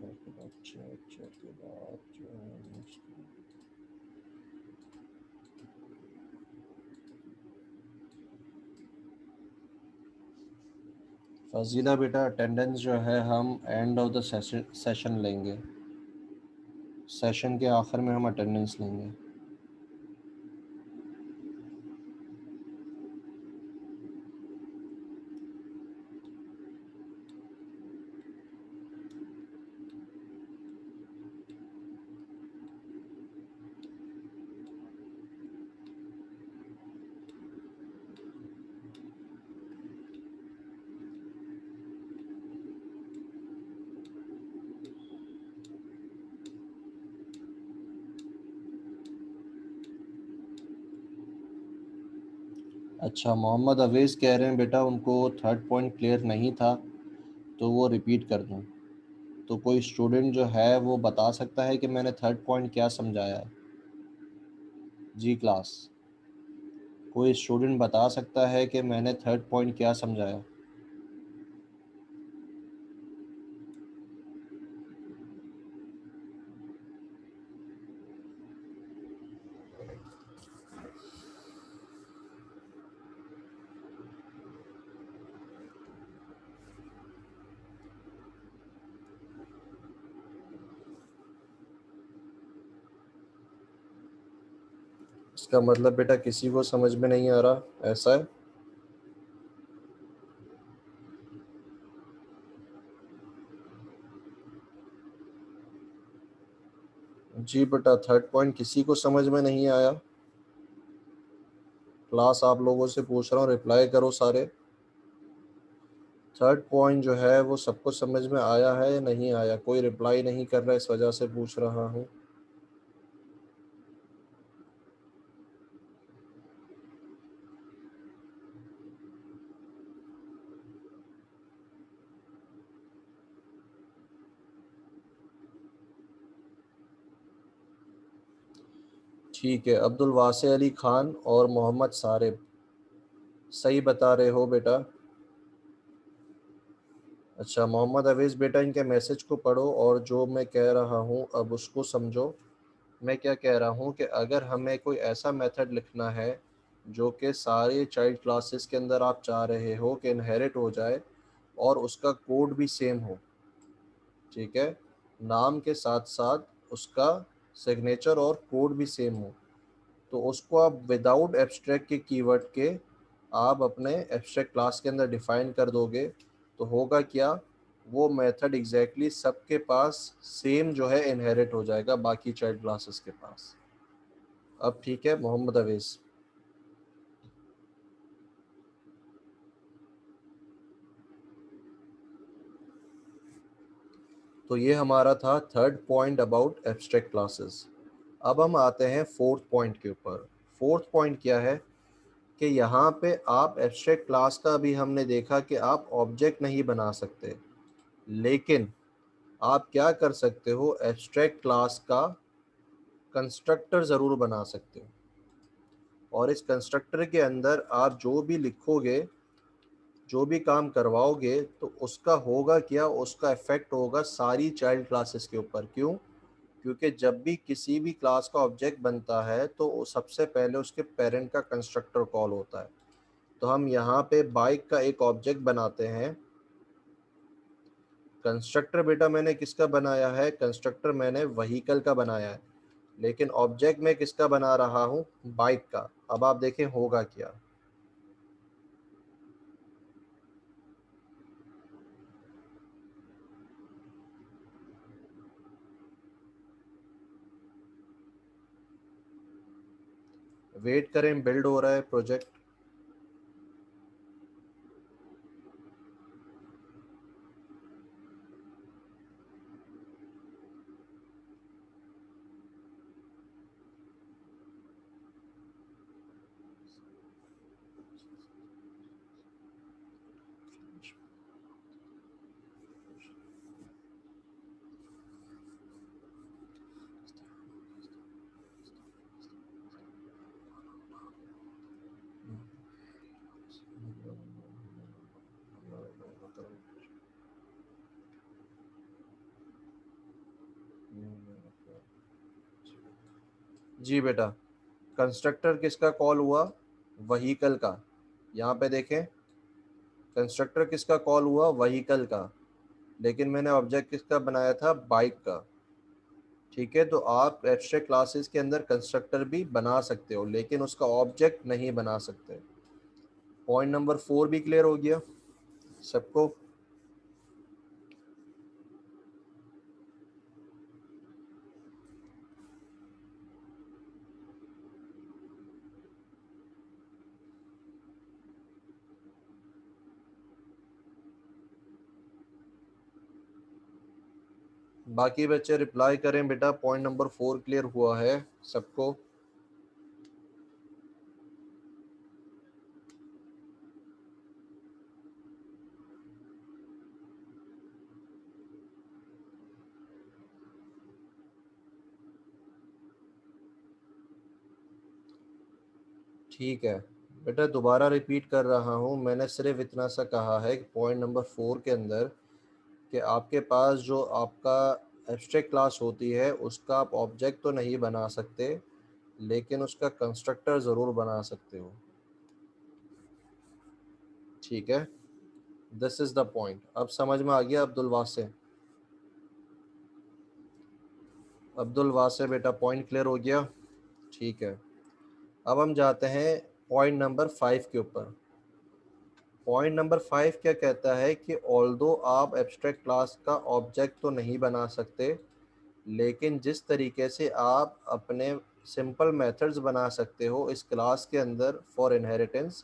Check के बाद जो है फजीला बेटा, अटेंडेंस जो है हम एंड ऑफ द सेशन लेंगे। सेशन के आखिर में हम अटेंडेंस लेंगे। अच्छा, मोहम्मद अवेज़ कह रहे हैं बेटा उनको थर्ड पॉइंट क्लियर नहीं था, तो वो रिपीट कर दूं। तो कोई स्टूडेंट जो है वो बता सकता है कि मैंने थर्ड पॉइंट क्या समझाया है? जी क्लास, कोई स्टूडेंट बता सकता है कि मैंने थर्ड पॉइंट क्या समझाया? इसका मतलब बेटा किसी को समझ में नहीं आ रहा, ऐसा है? जी बेटा, थर्ड पॉइंट किसी को समझ में नहीं आया? क्लास आप लोगों से पूछ रहा हूँ, रिप्लाई करो सारे। थर्ड पॉइंट जो है वो सबको समझ में आया है या नहीं आया? कोई रिप्लाई नहीं कर रहा, इस वजह से पूछ रहा हूँ। ठीक है, अब्दुल वासे अली खान और मोहम्मद सारिब सही बता रहे हो बेटा। अच्छा मोहम्मद अवेज़ बेटा, इनके मैसेज को पढ़ो और जो मैं कह रहा हूँ अब उसको समझो। मैं क्या कह रहा हूँ कि अगर हमें कोई ऐसा मेथड लिखना है जो कि सारे चाइल्ड क्लासेस के अंदर आप चाह रहे हो कि इनहेरिट हो जाए और उसका कोड भी सेम हो, ठीक है, नाम के साथ साथ उसका सिग्नेचर और कोड भी सेम हो, तो उसको आप विदाउट एब्स्ट्रैक्ट के कीवर्ड के आप अपने एब्स्ट्रैक्ट क्लास के अंदर डिफाइन कर दोगे, तो होगा क्या, वो मेथड एग्जैक्टली सबके पास सेम जो है इनहेरिट हो जाएगा बाकी चाइल्ड क्लासेस के पास। अब ठीक है मोहम्मद अवेज़? तो ये हमारा था third point about abstract classes. अब हम आते हैं फोर्थ पॉइंट के ऊपर। फोर्थ पॉइंट क्या है कि यहाँ पे आप एब्स्ट्रैक्ट क्लास का भी हमने देखा कि आप ऑब्जेक्ट नहीं बना सकते, लेकिन आप क्या कर सकते हो, एब्स्ट्रैक्ट क्लास का कंस्ट्रक्टर ज़रूर बना सकते हो। और इस कंस्ट्रक्टर के अंदर आप जो भी लिखोगे, जो भी काम करवाओगे, तो उसका होगा क्या, उसका इफेक्ट होगा सारी चाइल्ड क्लासेस के ऊपर। क्यों? क्योंकि जब भी किसी भी क्लास का ऑब्जेक्ट बनता है तो सबसे पहले उसके पेरेंट का कंस्ट्रक्टर कॉल होता है। तो हम यहाँ पे बाइक का एक ऑब्जेक्ट बनाते हैं। कंस्ट्रक्टर बेटा मैंने किसका बनाया है? कंस्ट्रक्टर मैंने व्हीकल का बनाया है, लेकिन ऑब्जेक्ट मैं किसका बना रहा हूँ? बाइक का। अब आप देखें होगा क्या। वेट करें, बिल्ड हो रहा है प्रोजेक्ट। जी बेटा, कंस्ट्रक्टर किसका कॉल हुआ? व्हीकल का। यहाँ पे देखें, कंस्ट्रक्टर किसका कॉल हुआ? व्हीकल का। लेकिन मैंने ऑब्जेक्ट किसका बनाया था? बाइक का। ठीक है, तो आप एब्स्ट्रैक्ट क्लासेस के अंदर कंस्ट्रक्टर भी बना सकते हो, लेकिन उसका ऑब्जेक्ट नहीं बना सकते। पॉइंट नंबर 4 भी क्लियर हो गया सबको? बाकी बच्चे रिप्लाई करें बेटा, पॉइंट नंबर 4 क्लियर हुआ है सबको? ठीक है बेटा, दोबारा रिपीट कर रहा हूँ, मैंने सिर्फ इतना सा कहा है कि पॉइंट नंबर 4 के अंदर कि आपके पास जो आपका एब्स्ट्रैक्ट क्लास होती है उसका आप ऑब्जेक्ट तो नहीं बना सकते, लेकिन उसका कंस्ट्रक्टर ज़रूर बना सकते हो। ठीक है, दिस इज़ द पॉइंट। अब समझ में आ गया अब्दुल वासे? अब्दुल वासे बेटा, पॉइंट क्लियर हो गया? ठीक है, अब हम जाते हैं पॉइंट नंबर 5 के ऊपर। पॉइंट नंबर 5 क्या कहता है कि ऑल्दो आप एब्स्ट्रैक्ट क्लास का ऑब्जेक्ट तो नहीं बना सकते, लेकिन जिस तरीके से आप अपने सिंपल मेथड्स बना सकते हो इस क्लास के अंदर फॉर इनहेरिटेंस,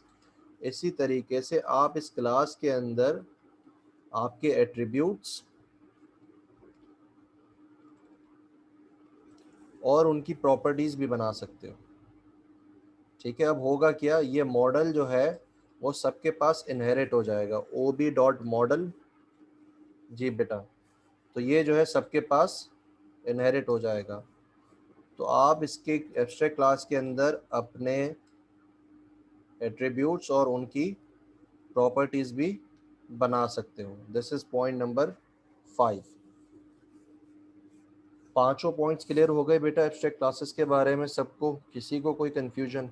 इसी तरीके से आप इस क्लास के अंदर आपके एट्रीब्यूट्स और उनकी प्रॉपर्टीज़ भी बना सकते हो। ठीक है, अब होगा क्या, ये मॉडल जो है वो सबके पास इनहेरिट हो जाएगा, ओ बी डॉट मॉडल। जी बेटा, तो ये जो है सबके पास इनहेरिट हो जाएगा। तो आप इसके एब्स्ट्रैक्ट क्लास के अंदर अपने एट्रीब्यूट्स और उनकी प्रॉपर्टीज़ भी बना सकते हो। This is point number 5। पांचों पॉइंट्स क्लियर हो गए बेटा एब्स्ट्रैक्ट क्लासेस के बारे में सबको? किसी को कोई कंफ्यूजन?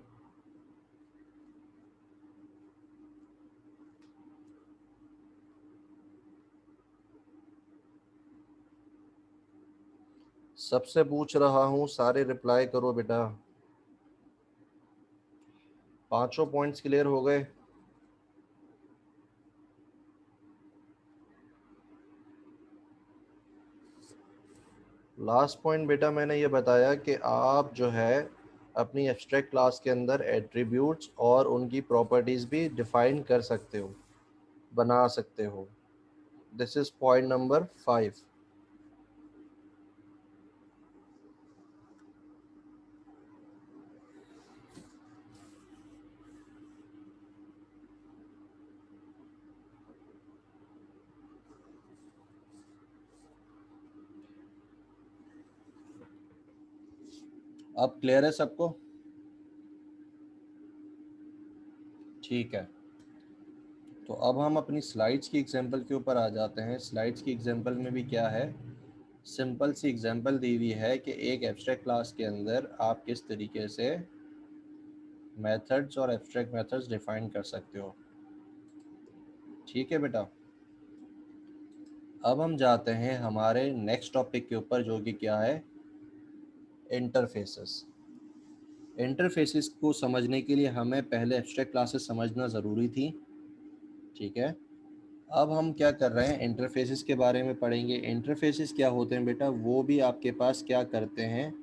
सबसे पूछ रहा हूँ, सारे रिप्लाई करो बेटा। पांचों पॉइंट्स क्लियर हो गए? लास्ट पॉइंट बेटा मैंने ये बताया कि आप जो है अपनी एब्स्ट्रैक्ट क्लास के अंदर एट्रीब्यूट्स और उनकी प्रॉपर्टीज़ भी डिफाइन कर सकते हो, बना सकते हो। This is point number 5। अब क्लियर है सबको? ठीक है, तो अब हम अपनी स्लाइड्स की एग्जांपल के ऊपर आ जाते हैं। स्लाइड्स की एग्जांपल में भी क्या है, सिंपल सी एग्जांपल दी हुई है कि एक एब्स्ट्रैक्ट क्लास के अंदर आप किस तरीके से मेथड्स और एब्स्ट्रैक्ट मेथड्स डिफाइन कर सकते हो। ठीक है बेटा, अब हम जाते हैं हमारे नेक्स्ट टॉपिक के ऊपर, जो कि क्या है, इंटरफेसेस। इंटरफेसेस को समझने के लिए हमें पहले एब्स्ट्रैक्ट क्लासेस समझना ज़रूरी थी। ठीक है, अब हम क्या कर रहे हैं, इंटरफेसेस के बारे में पढ़ेंगे। इंटरफेसेस क्या होते हैं बेटा, वो भी आपके पास क्या करते हैं,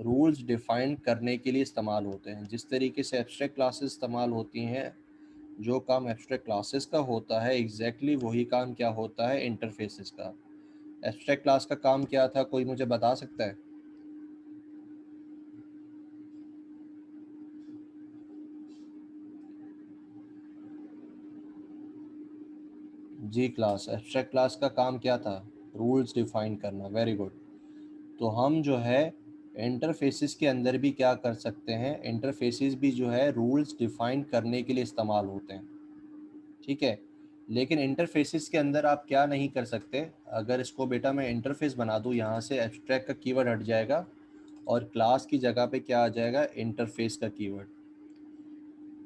रूल्स डिफाइन करने के लिए इस्तेमाल होते हैं। जिस तरीके से एब्स्ट्रैक्ट क्लासेस इस्तेमाल होती हैं, जो काम एब्स्ट्रैक्ट क्लासेस का होता है एग्जैक्टली वही काम क्या होता है, इंटरफेसेस का। एब्स्ट्रैक्ट क्लास का काम क्या था, कोई मुझे बता सकता है? जी क्लास, एब्स्ट्रैक्ट क्लास का काम क्या था, रूल्स डिफाइन करना। Very good. तो हम जो है इंटरफेसेस के अंदर भी क्या कर सकते हैं, इंटरफेसेस भी जो है रूल्स डिफाइन करने के लिए इस्तेमाल होते हैं। ठीक है, लेकिन इंटरफेसेस के अंदर आप क्या नहीं कर सकते, अगर इसको बेटा मैं इंटरफेस बना दूँ, यहाँ से एब्स्ट्रैक्ट का कीवर्ड हट जाएगा और क्लास की जगह पे क्या आ जाएगा, इंटरफेस का कीवर्ड।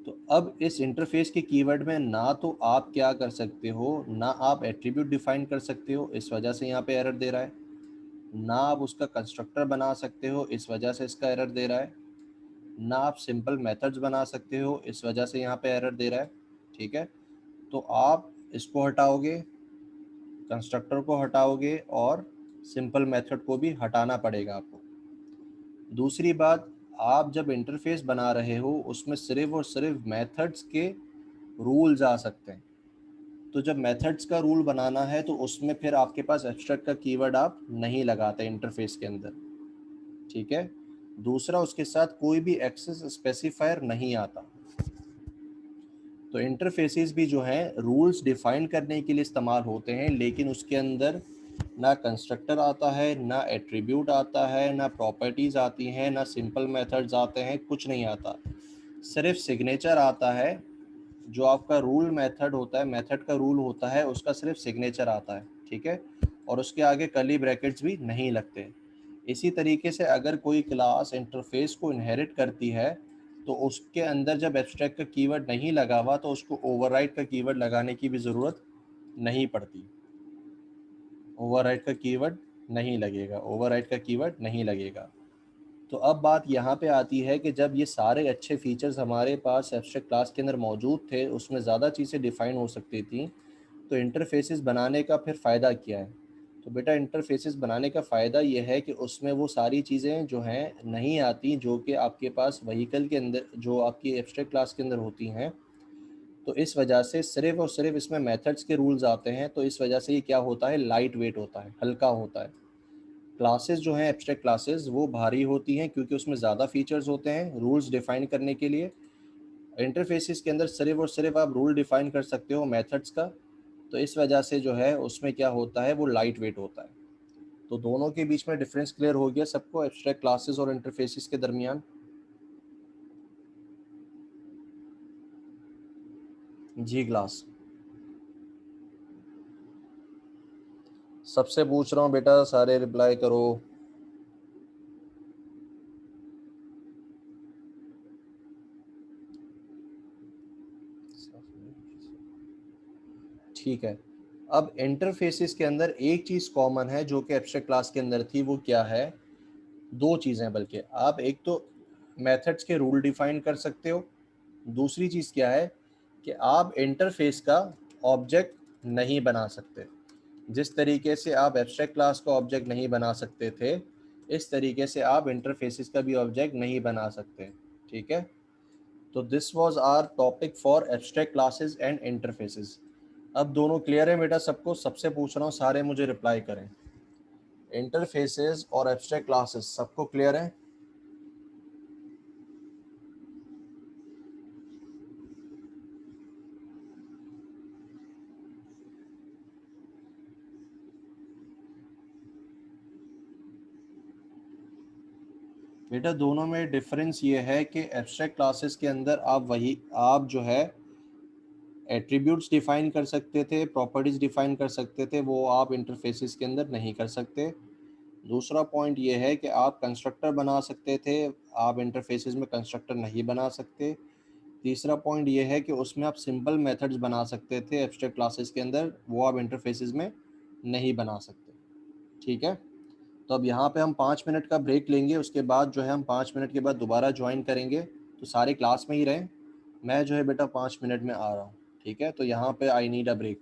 तो अब इस इंटरफेस के कीवर्ड में ना तो आप क्या कर सकते हो, ना आप एट्रीब्यूट डिफाइन कर सकते हो, इस वजह से यहाँ पे एरर दे रहा है, ना आप उसका कंस्ट्रक्टर बना सकते हो, इस वजह से इसका एरर दे रहा है, ना आप सिंपल मेथड्स बना सकते हो, इस वजह से यहाँ पे एरर दे रहा है। ठीक है, तो आप इसको हटाओगे, कंस्ट्रक्टर को हटाओगे और सिंपल मेथड को भी हटाना पड़ेगा आपको। दूसरी बात, आप जब इंटरफेस बना रहे हो उसमें सिर्फ और सिर्फ मेथड्स के रूल्स आ सकते हैं। तो जब मेथड्स का रूल बनाना है तो उसमें फिर आपके पास एब्स्ट्रैक्ट का कीवर्ड आप नहीं लगाते इंटरफेस के अंदर। ठीक है, दूसरा उसके साथ कोई भी एक्सेस स्पेसिफायर नहीं आता। तो इंटरफेसेस भी जो हैं रूल्स डिफाइन करने के लिए इस्तेमाल होते हैं, लेकिन उसके अंदर ना कंस्ट्रक्टर आता है, ना एट्रीब्यूट आता है, ना प्रॉपर्टीज़ आती हैं, ना सिंपल मेथड्स आते हैं, कुछ नहीं आता। सिर्फ सिग्नेचर आता है, जो आपका रूल मेथड होता है, मेथड का रूल होता है, उसका सिर्फ सिग्नेचर आता है। ठीक है, और उसके आगे कर्ली ब्रैकेट्स भी नहीं लगते। इसी तरीके से अगर कोई क्लास इंटरफेस को इनहेरिट करती है तो उसके अंदर जब एब्स्ट्रैक्ट का कीवर्ड नहीं लगा हुआ तो उसको ओवरराइड का कीवर्ड लगाने की भी ज़रूरत नहीं पड़ती। ओवरराइड का कीवर्ड नहीं लगेगा, ओवरराइड का कीवर्ड नहीं लगेगा। तो अब बात यहाँ पे आती है कि जब ये सारे अच्छे फीचर्स हमारे पास एब्स्ट्रैक्ट क्लास के अंदर मौजूद थे, उसमें ज़्यादा चीज़ें डिफ़ाइन हो सकती थी, तो इंटरफेसेस बनाने का फिर फ़ायदा क्या है? तो बेटा इंटरफेसेस बनाने का फ़ायदा ये है कि उसमें वो सारी चीज़ें जो हैं नहीं आती, जो कि आपके पास व्हीकल के अंदर, जो आपकी एब्स्ट्रैक्ट क्लास के अंदर होती हैं। तो इस वजह से सिर्फ़ और सिर्फ इसमें मेथड्स के रूल्स आते हैं, तो इस वजह से ये क्या होता है, लाइट वेट होता है, हल्का होता है। क्लासेस जो हैं एब्स्ट्रैक्ट क्लासेस वो भारी होती हैं क्योंकि उसमें ज़्यादा फीचर्स होते हैं रूल्स डिफ़ाइन करने के लिए। इंटरफेसेस के अंदर सिर्फ और सिर्फ आप रूल डिफ़ाइन कर सकते हो मेथड्स का, तो इस वजह से जो है उसमें क्या होता है, वो लाइट वेट होता है। तो दोनों के बीच में डिफरेंस क्लियर हो गया सबको, एब्स्ट्रैक्ट क्लासेस और इंटरफेसेस के दरमियान। जी क्लास, सबसे पूछ रहा हूँ बेटा, सारे रिप्लाई करो। ठीक है, अब इंटरफेसेस के अंदर एक चीज़ कॉमन है जो कि एब्स्ट्रैक्ट क्लास के अंदर थी, वो क्या है, दो चीज़ें बल्कि, आप एक तो मेथड्स के रूल डिफाइन कर सकते हो, दूसरी चीज़ क्या है कि आप इंटरफेस का ऑब्जेक्ट नहीं बना सकते। जिस तरीके से आप एब्स्ट्रैक्ट क्लास का ऑब्जेक्ट नहीं बना सकते थे, इस तरीके से आप इंटरफेसेस का भी ऑब्जेक्ट नहीं बना सकते। ठीक है, तो this was our topic for abstract classes and interfaces. अब दोनों क्लियर है बेटा सबको? सबसे पूछ रहा हूँ, सारे मुझे रिप्लाई करें। इंटरफेसेस और एब्स्ट्रैक्ट क्लासेस सबको क्लियर है? बेटा दोनों में डिफरेंस ये है कि एब्स्ट्रैक्ट क्लासेस के अंदर आप जो है एट्रीब्यूट्स डिफाइन कर सकते थे, प्रॉपर्टीज डिफाइन कर सकते थे, वो आप इंटरफेसेस के अंदर नहीं कर सकते। दूसरा पॉइंट ये है कि आप कंस्ट्रक्टर बना सकते थे, आप इंटरफेसेस में कंस्ट्रक्टर नहीं बना सकते। तीसरा पॉइंट ये है कि उसमें आप सिंपल मेथड्स बना सकते थे एब्स्ट्रैक्ट क्लासेस के अंदर, वो आप इंटरफेसेस में नहीं बना सकते। ठीक है, तो अब यहाँ पे हम 5 मिनट का ब्रेक लेंगे, उसके बाद जो है हम 5 मिनट के बाद दोबारा ज्वाइन करेंगे। तो सारे क्लास में ही रहें, मैं जो है बेटा 5 मिनट में आ रहा हूँ। ठीक है, तो यहाँ पे आई नीड अ ब्रेक।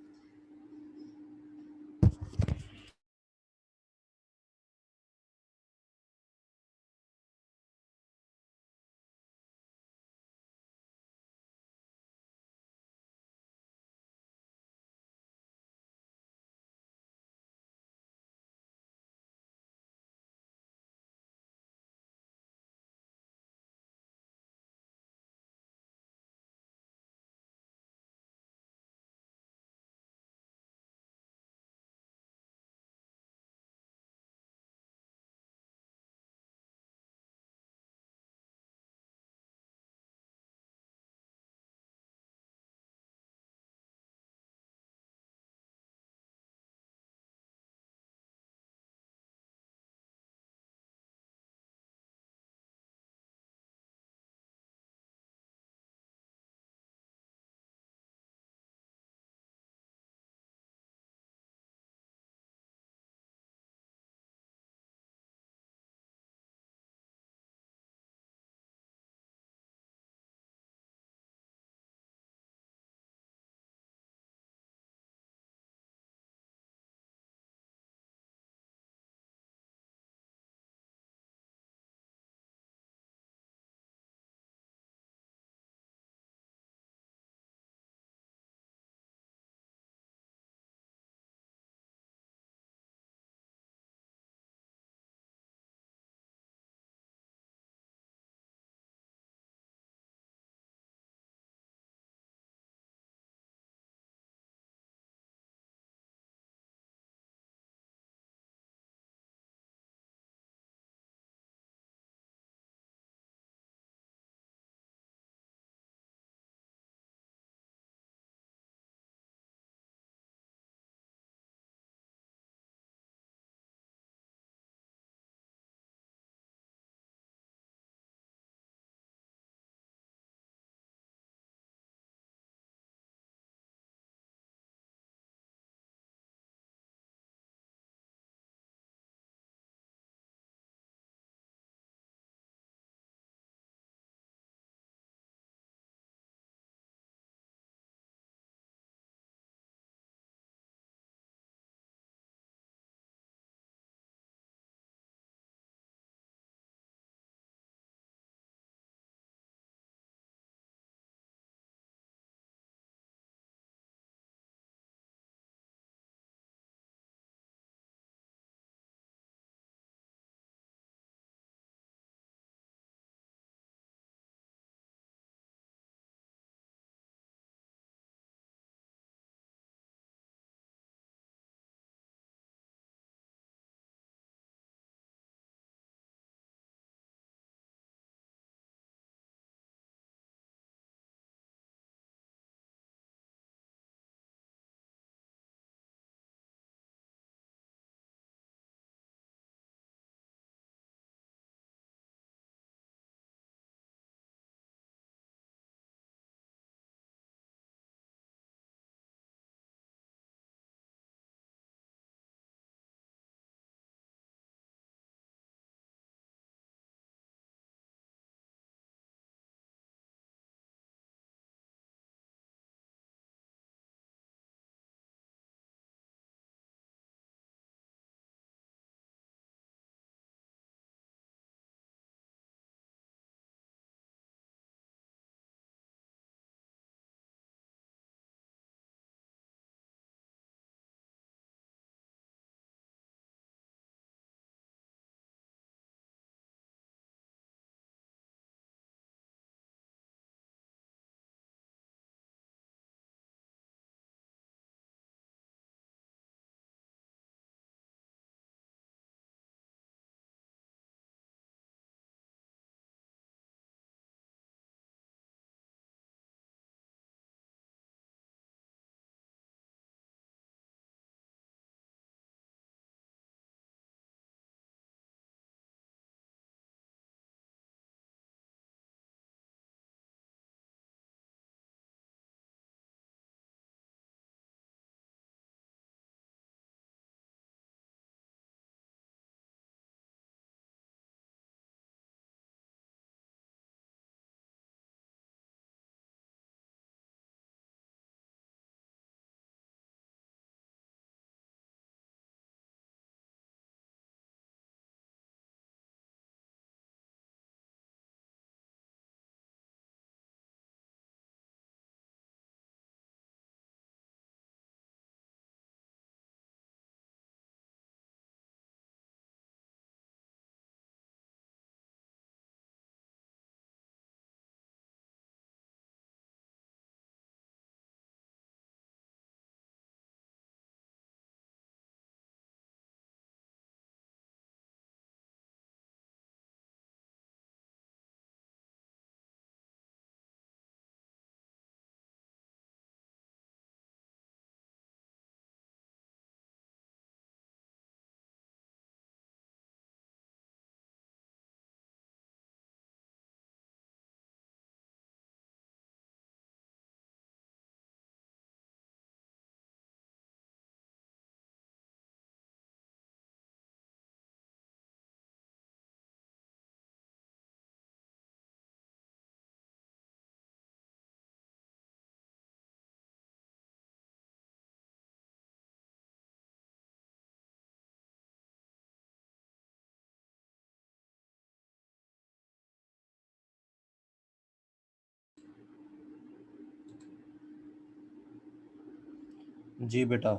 जी बेटा।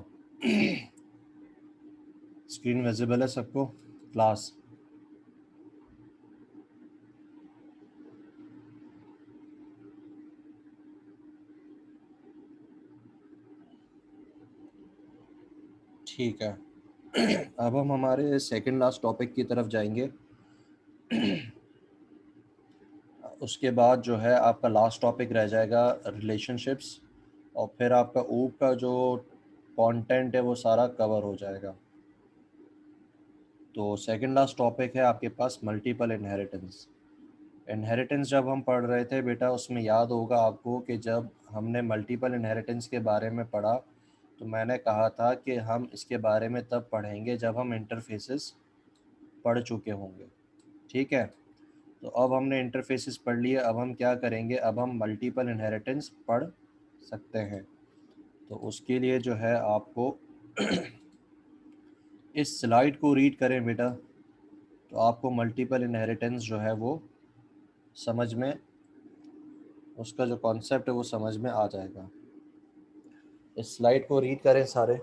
स्क्रीन विजिबल है सबको? क्लास। ठीक है। अब हम हमारे सेकंड लास्ट टॉपिक की तरफ जाएंगे। उसके बाद जो है आपका लास्ट टॉपिक रह जाएगा रिलेशनशिप्स, और फिर आपका ऊप का जो कंटेंट है वो सारा कवर हो जाएगा। तो सेकंड लास्ट टॉपिक है आपके पास मल्टीपल इनहेरिटेंस। इनहेरिटेंस जब हम पढ़ रहे थे बेटा, उसमें याद होगा आपको कि जब हमने मल्टीपल इनहेरिटेंस के बारे में पढ़ा तो मैंने कहा था कि हम इसके बारे में तब पढ़ेंगे जब हम इंटरफेसेस पढ़ चुके होंगे। ठीक है। तो अब हमने इंटरफेसेस पढ़ लिए, अब हम क्या करेंगे, अब हम मल्टीपल इनहेरिटेंस पढ़ सकते हैं। तो उसके लिए जो है आपको इस स्लाइड को रीड करें बेटा, तो आपको मल्टीपल इनहेरिटेंस जो है वो समझ में, उसका जो कॉन्सेप्ट है वो समझ में आ जाएगा। इस स्लाइड को रीड करें सारे।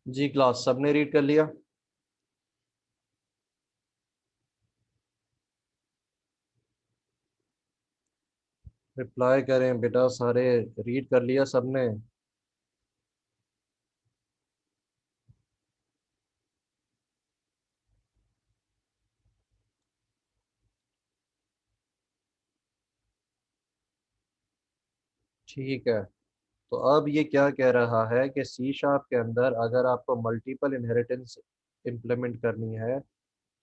जी क्लास सबने रीड कर लिया? रिप्लाई करें बेटा सारे, रीड कर लिया सबने? ठीक है। तो अब ये क्या कह रहा है कि सी शार्प के अंदर अगर आपको मल्टीपल इनहेरिटेंस इम्प्लीमेंट करनी है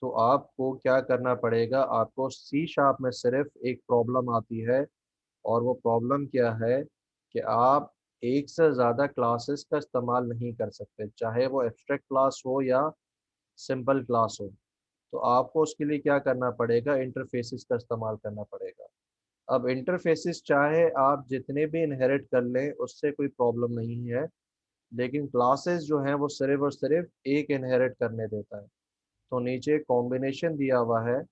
तो आपको क्या करना पड़ेगा, आपको सी शार्प में सिर्फ एक प्रॉब्लम आती है, और वो प्रॉब्लम क्या है कि आप एक से ज़्यादा क्लासेस का इस्तेमाल नहीं कर सकते, चाहे वो एब्स्ट्रैक्ट क्लास हो या सिंपल क्लास हो। तो आपको उसके लिए क्या करना पड़ेगा, इंटरफेसेस का इस्तेमाल करना पड़ेगा। अब इंटरफेसेस चाहे आप जितने भी इनहेरिट कर लें उससे कोई प्रॉब्लम नहीं है, लेकिन क्लासेस जो हैं वो सिर्फ और सिर्फ एक इनहेरिट करने देता है। तो नीचे कॉम्बिनेशन दिया हुआ है,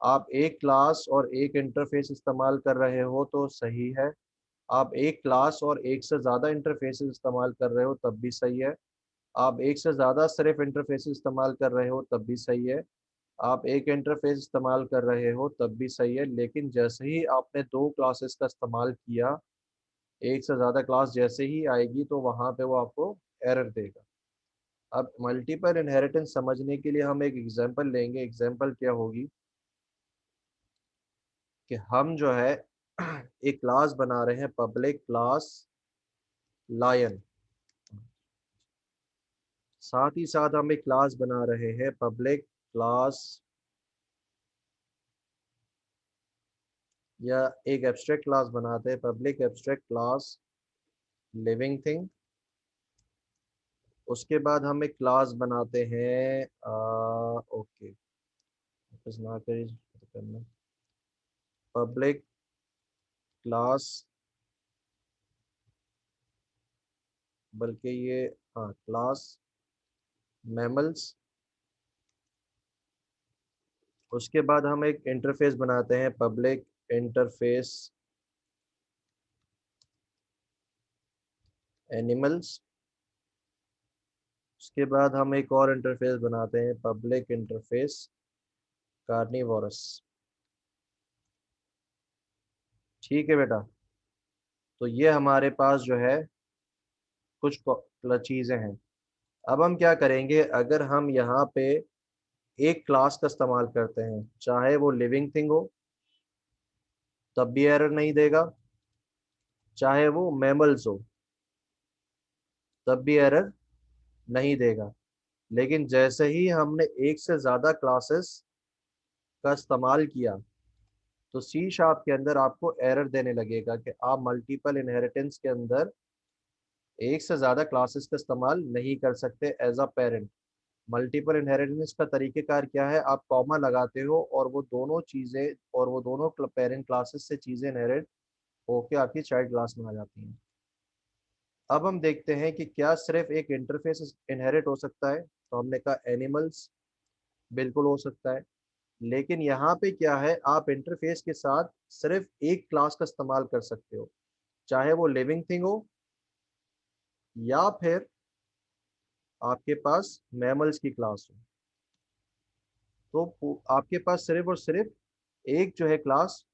आप एक क्लास और एक इंटरफेस इस्तेमाल कर रहे हो तो सही है, आप एक क्लास और एक से ज़्यादा इंटरफेसेस इस्तेमाल कर रहे हो तब भी सही है, आप एक से ज़्यादा सिर्फ इंटरफेस इस्तेमाल कर रहे हो तब भी सही है, आप एक इंटरफेस इस्तेमाल कर रहे हो तब भी सही है। लेकिन जैसे ही आपने दो क्लासेस का इस्तेमाल किया, एक से ज़्यादा क्लास जैसे ही आएगी तो वहाँ पे वो आपको एरर देगा। अब मल्टीपल इनहेरिटेंस समझने के लिए हम एक एग्जांपल लेंगे। एग्जांपल क्या होगी कि हम जो है एक क्लास बना रहे हैं, पब्लिक क्लास लायन। साथ ही साथ हम एक क्लास बना रहे हैं पब्लिक क्लास, या एक एब्स्ट्रैक्ट क्लास बनाते हैं public abstract class living thing. उसके बाद हम एक क्लास बनाते हैं ओके, वापस ना करिए, करना पब्लिक क्लास, बल्कि ये हाँ क्लास मैमल्स। उसके बाद हम एक इंटरफेस बनाते हैं, पब्लिक इंटरफेस एनिमल्स। उसके बाद हम एक और इंटरफेस बनाते हैं, पब्लिक इंटरफेस कार्निवोरस। ठीक है बेटा, तो ये हमारे पास जो है कुछ चीज़ें हैं। अब हम क्या करेंगे, अगर हम यहाँ पे एक क्लास का इस्तेमाल करते हैं, चाहे वो लिविंग थिंग हो तब भी एरर नहीं देगा, चाहे वो मैमल्स हो तब भी एरर नहीं देगा। लेकिन जैसे ही हमने एक से ज़्यादा क्लासेस का इस्तेमाल किया तो सी शार्प के अंदर आपको एरर देने लगेगा कि आप मल्टीपल इनहेरिटेंस के अंदर एक से ज़्यादा क्लासेस का इस्तेमाल नहीं कर सकते as a parent. Multiple inheritance का तरीक़ेकार क्या है, आप कॉमा लगाते हो और वो दोनों पेरेंट क्लासेस से चीज़ें इनहेरिट होके आपकी चाइल्ड क्लास में आ जाती हैं। अब हम देखते हैं कि क्या सिर्फ एक इंटरफेस इनहेरिट हो सकता है, तो हमने कहा एनिमल्स बिल्कुल हो सकता है। लेकिन यहाँ पे क्या है, आप इंटरफेस के साथ सिर्फ एक क्लास का इस्तेमाल कर सकते हो, चाहे वो लिविंग थिंग हो या फिर आपके पास मैमल्स की क्लास हो। तो आपके पास सिर्फ और सिर्फ एक जो है क्लास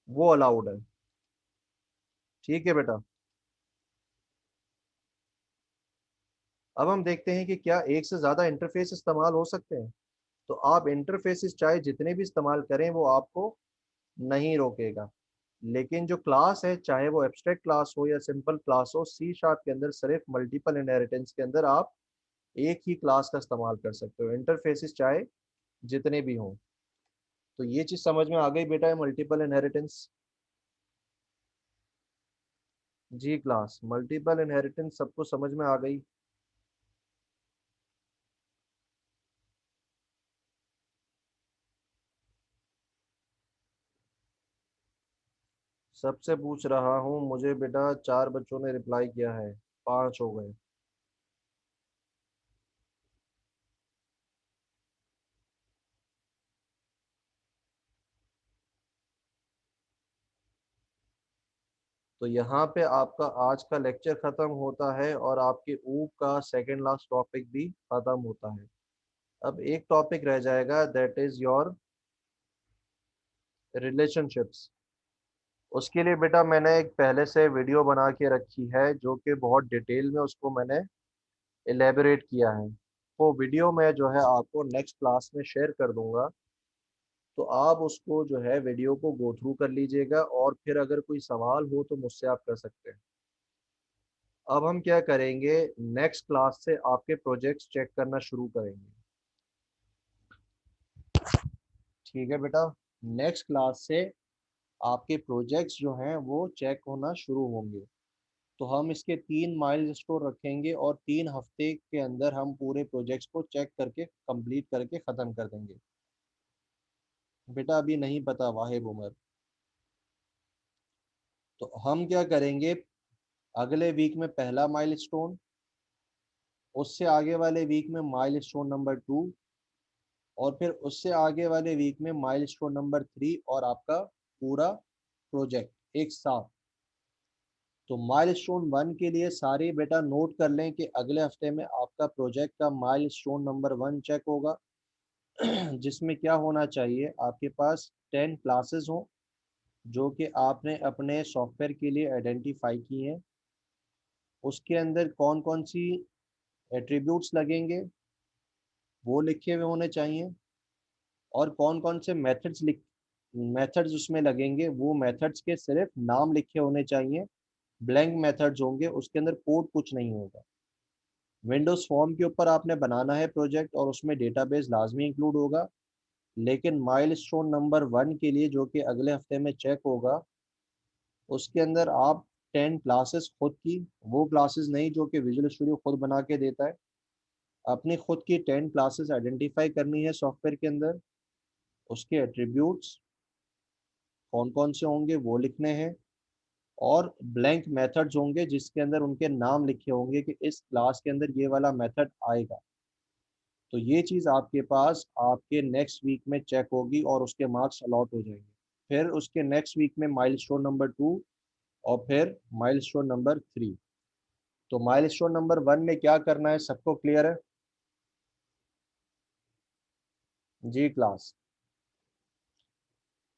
वो अलाउड है। ठीक है बेटा, अब हम देखते हैं कि क्या एक से ज़्यादा इंटरफेस इस्तेमाल हो सकते हैं। तो आप इंटरफेसेस चाहे जितने भी इस्तेमाल करें वो आपको नहीं रोकेगा। लेकिन जो क्लास है, चाहे वो एब्स्ट्रैक्ट क्लास हो या सिंपल क्लास हो, सी शार्प के अंदर सिर्फ मल्टीपल इनहेरिटेंस के अंदर आप एक ही क्लास का इस्तेमाल कर सकते हो, इंटरफेसेस चाहे जितने भी हों। तो ये चीज़ समझ में आ गई बेटा, है मल्टीपल इनहेरिटेंस। जी क्लास, मल्टीपल इनहेरिटेंस सबको समझ में आ गई। सबसे पूछ रहा हूँ, मुझे बेटा 4 बच्चों ने रिप्लाई किया है, 5 हो गए। तो यहाँ पे आपका आज का लेक्चर खत्म होता है और आपके ऊप का सेकंड लास्ट टॉपिक भी खत्म होता है। अब एक टॉपिक रह जाएगा, दैट इज योर रिलेशनशिप्स। उसके लिए बेटा मैंने एक पहले से वीडियो बना के रखी है जो कि बहुत डिटेल में उसको मैंने एलेबोरेट किया है। वो वीडियो मैं जो है आपको नेक्स्ट क्लास में शेयर कर दूंगा, तो आप उसको जो है वीडियो को गो थ्रू कर लीजिएगा और फिर अगर कोई सवाल हो तो मुझसे आप कर सकते हैं। अब हम क्या करेंगे, नेक्स्ट क्लास से आपके प्रोजेक्ट्स चेक करना शुरू करेंगे। ठीक है बेटा, नेक्स्ट क्लास से आपके प्रोजेक्ट्स जो हैं वो चेक होना शुरू होंगे। तो हम इसके 3 माइलस्टोन रखेंगे और 3 हफ्ते के अंदर हम पूरे प्रोजेक्ट्स को चेक करके कंप्लीट करके ख़त्म कर देंगे। बेटा अभी नहीं पता वाहिब उमर। तो हम क्या करेंगे, अगले वीक में पहला माइलस्टोन, उससे आगे वाले वीक में माइलस्टोन नंबर 2, और फिर उससे आगे वाले वीक में माइलस्टोन नंबर 3 और आपका पूरा प्रोजेक्ट एक साथ। तो माइलस्टोन 1 के लिए सारे बेटा नोट कर लें कि अगले हफ्ते में आपका प्रोजेक्ट का माइलस्टोन नंबर 1 चेक होगा जिसमें क्या होना चाहिए, आपके पास 10 क्लासेस हों जो कि आपने अपने सॉफ्टवेयर के लिए आइडेंटिफाई की हैं। उसके अंदर कौन कौन सी एट्रीब्यूट्स लगेंगे वो लिखे हुए होने चाहिए, और कौन कौन से मेथड्स उसमें लगेंगे वो मेथड्स के सिर्फ नाम लिखे होने चाहिए। ब्लैंक मेथड्स होंगे, उसके अंदर कोड कुछ नहीं होगा। विंडोज़ फॉर्म के ऊपर आपने बनाना है प्रोजेक्ट और उसमें डेटाबेस लाजमी इंक्लूड होगा। लेकिन माइलस्टोन नंबर 1 के लिए जो कि अगले हफ्ते में चेक होगा, उसके अंदर आप 10 क्लासेस खुद की, वो क्लासेस नहीं जो कि विजुअल स्टूडियो खुद बना के देता है, अपनी खुद की 10 क्लासेस आइडेंटिफाई करनी है सॉफ्टवेयर के अंदर। उसके एट्रीब्यूट्स कौन कौन से होंगे वो लिखने हैं, और ब्लैंक मेथड्स होंगे जिसके अंदर उनके नाम लिखे होंगे कि इस क्लास के अंदर ये वाला मेथड आएगा। तो ये चीज़ आपके पास आपके नेक्स्ट वीक में चेक होगी और उसके मार्क्स अलॉट हो जाएंगे। फिर उसके नेक्स्ट वीक में माइलस्टोन नंबर 2 और फिर माइलस्टोन नंबर 3। तो माइलस्टोन नंबर 1 में क्या करना है, सबको क्लियर है? जी क्लास,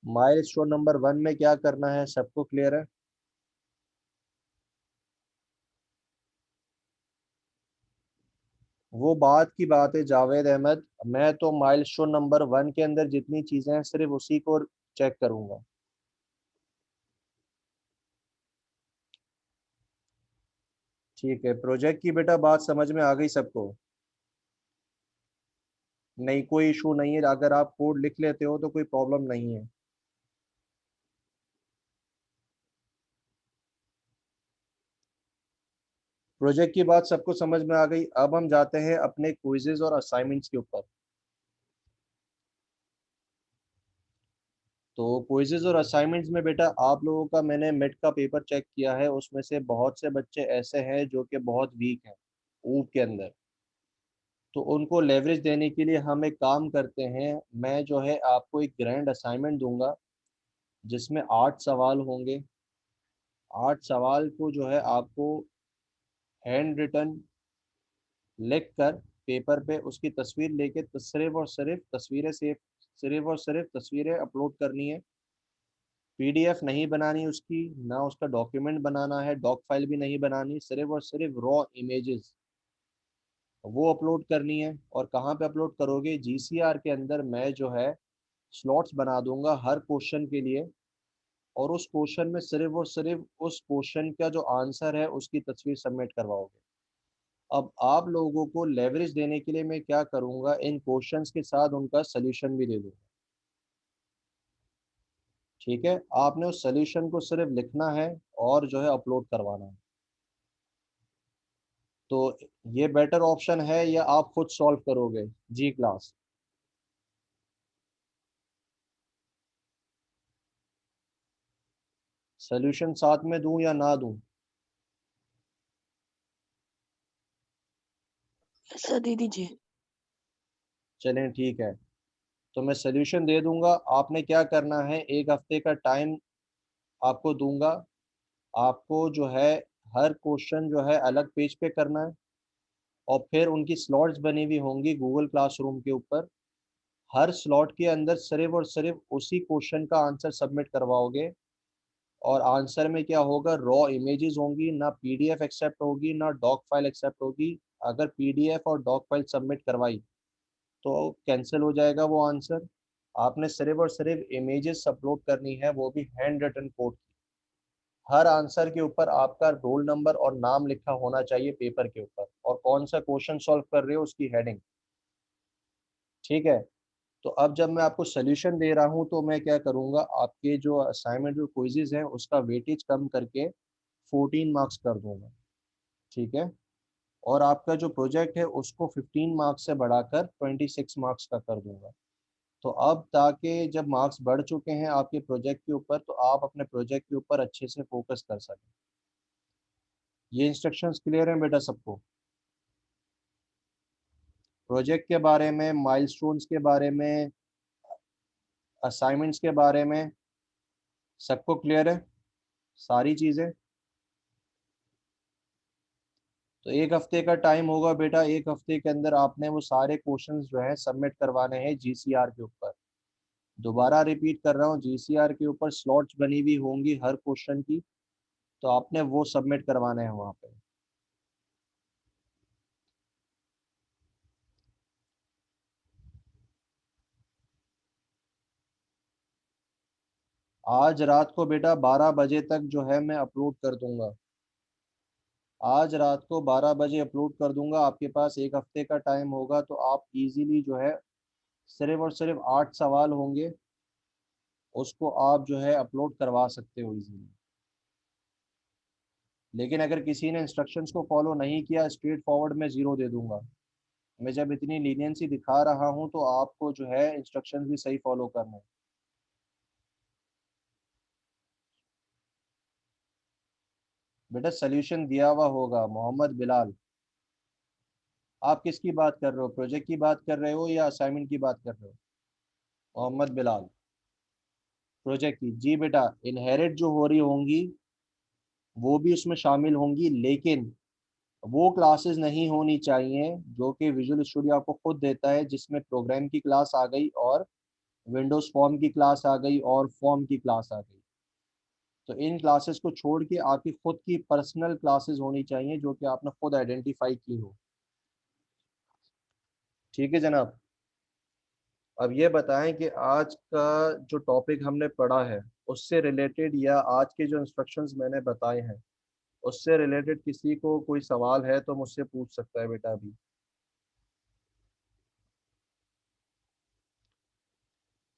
माइलस्टोन नंबर 1 में क्या करना है, सबको क्लियर है? वो बात की बात है जावेद अहमद, मैं तो माइलस्टोन नंबर 1 के अंदर जितनी चीजें हैं सिर्फ उसी को चेक करूंगा। ठीक है, प्रोजेक्ट की बेटा बात समझ में आ गई सबको? नहीं, कोई इशू नहीं है, अगर आप कोड लिख लेते हो तो कोई प्रॉब्लम नहीं है। प्रोजेक्ट की बात सबको समझ में आ गई। अब हम जाते हैं अपने क्विजेज और असाइनमेंट्स के ऊपर। तो क्विजेज और असाइनमेंट्स में बेटा आप लोगों का मैंने मिड का पेपर चेक किया है, उसमें से बहुत से बच्चे ऐसे हैं जो कि बहुत वीक हैं ऊप के अंदर। तो उनको लेवरेज देने के लिए हम एक काम करते हैं, मैं जो है आपको एक ग्रैंड असाइनमेंट दूंगा जिसमें 8 सवाल होंगे। 8 सवाल को जो है आपको हैंड रिटन लिख कर पेपर पे उसकी तस्वीर लेके सिर्फ और सिर्फ तस्वीरें सेव, सिर्फ और सिर्फ तस्वीरें अपलोड करनी है। पीडीएफ नहीं बनानी उसकी, ना उसका डॉक्यूमेंट बनाना है, डॉक फाइल भी नहीं बनानी, सिर्फ और सिर्फ रॉ इमेजेस वो अपलोड करनी है। और कहाँ पे अपलोड करोगे, जीसीआर के अंदर मैं जो है स्लॉट्स बना दूंगा हर क्वेश्चन के लिए, और उस क्वेश्चन में सिर्फ और सिर्फ उस क्वेश्चन का जो आंसर है उसकी तस्वीर सबमिट करवाओगे। अब आप लोगों को लेवरेज देने के लिए मैं क्या करूंगा, इन क्वेश्चंस के साथ उनका सोल्यूशन भी दे दूंगा। ठीक है, आपने उस सोल्यूशन को सिर्फ लिखना है और जो है अपलोड करवाना है। तो ये बेटर ऑप्शन है या आप खुद सॉल्व करोगे? जी क्लास, सोल्यूशन साथ में दूं या ना दूं? ऐसा दे दीजिए। चलें ठीक है, तो मैं सोल्यूशन दे दूंगा। आपने क्या करना है, एक हफ्ते का टाइम आपको दूंगा। आपको जो है हर क्वेश्चन जो है अलग पेज पे करना है, और फिर उनकी स्लॉट्स बनी हुई होंगी गूगल क्लासरूम के ऊपर। हर स्लॉट के अंदर सिर्फ और सिर्फ उसी क्वेश्चन का आंसर सबमिट करवाओगे। और आंसर में क्या होगा, रॉ इमेजेस होंगी, ना पीडीएफ एक्सेप्ट होगी ना डॉक फाइल एक्सेप्ट होगी। अगर पीडीएफ और डॉक फाइल सबमिट करवाई तो कैंसिल हो जाएगा वो आंसर। आपने सिर्फ और सिर्फ इमेजेस अपलोड करनी है, वो भी हैंड रिटन कोड। हर आंसर के ऊपर आपका रोल नंबर और नाम लिखा होना चाहिए पेपर के ऊपर, और कौन सा क्वेश्चन सॉल्व कर रहे हो उसकी हेडिंग। ठीक है, तो अब जब मैं आपको सोल्यूशन दे रहा हूं तो मैं क्या करूंगा, आपके जो असाइनमेंट जो क्विजेज हैं उसका वेटेज कम करके 14 मार्क्स कर दूंगा। ठीक है, और आपका जो प्रोजेक्ट है उसको 15 मार्क्स से बढ़ाकर 26 मार्क्स का कर दूंगा। तो अब ताकि जब मार्क्स बढ़ चुके हैं आपके प्रोजेक्ट के ऊपर तो आप अपने प्रोजेक्ट के ऊपर अच्छे से फोकस कर सकें। ये इंस्ट्रक्शंस क्लियर हैं बेटा सबको? प्रोजेक्ट के बारे में, माइलस्टोन्स के बारे में, असाइनमेंट्स के बारे में सबको क्लियर है सारी चीज़ें? तो एक हफ्ते का टाइम होगा बेटा, एक हफ्ते के अंदर आपने वो सारे क्वेश्चंस जो है सबमिट करवाने हैं जीसीआर के ऊपर। दोबारा रिपीट कर रहा हूँ, जीसीआर के ऊपर स्लॉट्स बनी हुई होंगी हर क्वेश्चन की, तो आपने वो सबमिट करवाने हैं वहाँ पे। आज रात को बेटा 12 बजे तक जो है मैं अपलोड कर दूंगा। आज रात को 12 बजे अपलोड कर दूंगा। आपके पास एक हफ्ते का टाइम होगा, तो आप इजीली जो है सिर्फ और सिर्फ 8 सवाल होंगे, उसको आप जो है अपलोड करवा सकते हो इजीली। लेकिन अगर किसी ने इंस्ट्रक्शंस को फॉलो नहीं किया, स्ट्रेट फॉरवर्ड में 0 दे दूंगा। मैं जब इतनी लीनियंसी दिखा रहा हूँ तो आपको जो है इंस्ट्रक्शंस भी सही फॉलो करने हैं। बेटा सोल्यूशन दिया हुआ होगा मोहम्मद बिलाल। आप किसकी बात कर रहे हो, प्रोजेक्ट की बात कर रहे हो या असाइनमेंट की बात कर रहे हो? मोहम्मद बिलाल, प्रोजेक्ट की। जी बेटा, इनहेरिट जो हो रही होंगी वो भी उसमें शामिल होंगी, लेकिन वो क्लासेस नहीं होनी चाहिए जो कि विजुअल स्टूडियो आपको खुद देता है, जिसमें प्रोग्राम की क्लास आ गई और विंडोज फॉर्म की क्लास आ गई और फॉर्म की क्लास आ गई। तो इन क्लासेस को छोड़ के आपकी खुद की पर्सनल क्लासेस होनी चाहिए जो कि आपने खुद आइडेंटिफाई की हो। ठीक है जनाब। अब ये बताएं कि आज का जो टॉपिक हमने पढ़ा है उससे रिलेटेड, या आज के जो इंस्ट्रक्शंस मैंने बताए हैं उससे रिलेटेड किसी को कोई सवाल है तो मुझसे पूछ सकता है बेटा अभी।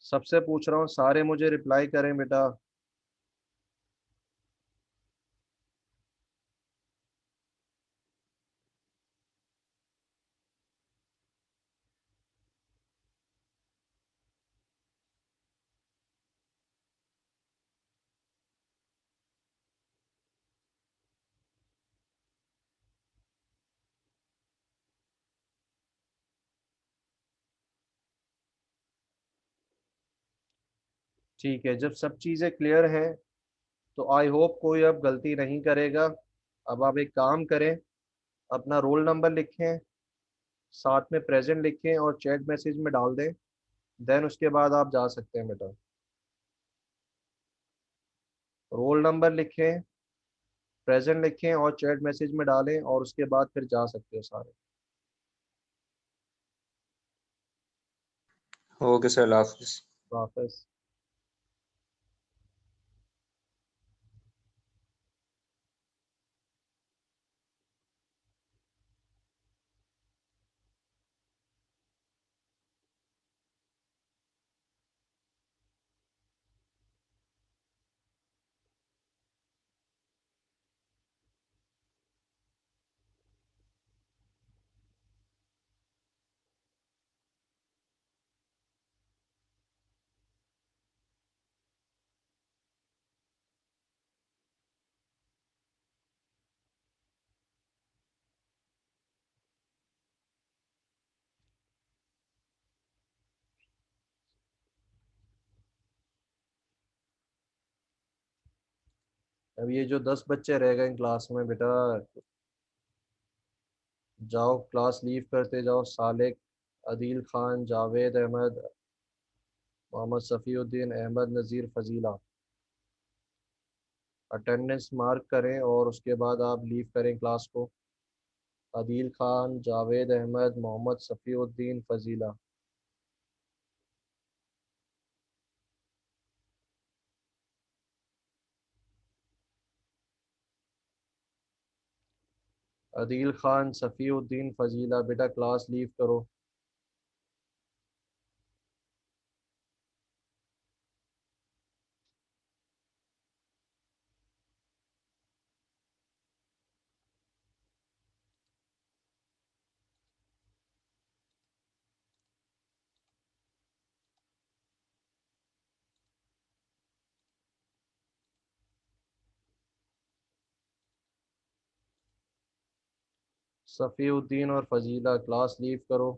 सबसे पूछ रहा हूँ, सारे मुझे रिप्लाई करें बेटा। ठीक है, जब सब चीज़ें क्लियर हैं तो आई होप कोई अब गलती नहीं करेगा। अब आप एक काम करें, अपना रोल नंबर लिखें, साथ में प्रेजेंट लिखें और चैट मैसेज में डाल दें। देन उसके बाद आप जा सकते हैं बेटा। रोल नंबर लिखें, प्रेजेंट लिखें और चैट मैसेज में डालें और उसके बाद फिर जा सकते हो सारे। ओके सर, अल्लाह हाफिज। वापस। अब ये जो 10 बच्चे रह गए क्लास में बेटा, जाओ क्लास लीव करते जाओ। सालिक, अदील खान, जावेद अहमद, मोहम्मद सफ़ीउद्दीन, अहमद नज़ीर, फ़जीला, अटेंडेंस मार्क करें और उसके बाद आप लीव करें क्लास को। अदील खान, जावेद अहमद, मोहम्मद सफ़ीउद्दीन, फ़जीला। अदील खान, सफ़ीउद्दीन, फ़जीला, बेटा क्लास लीव करो। सफ़ीउद्दीन और फ़जीला क्लास लीव करो।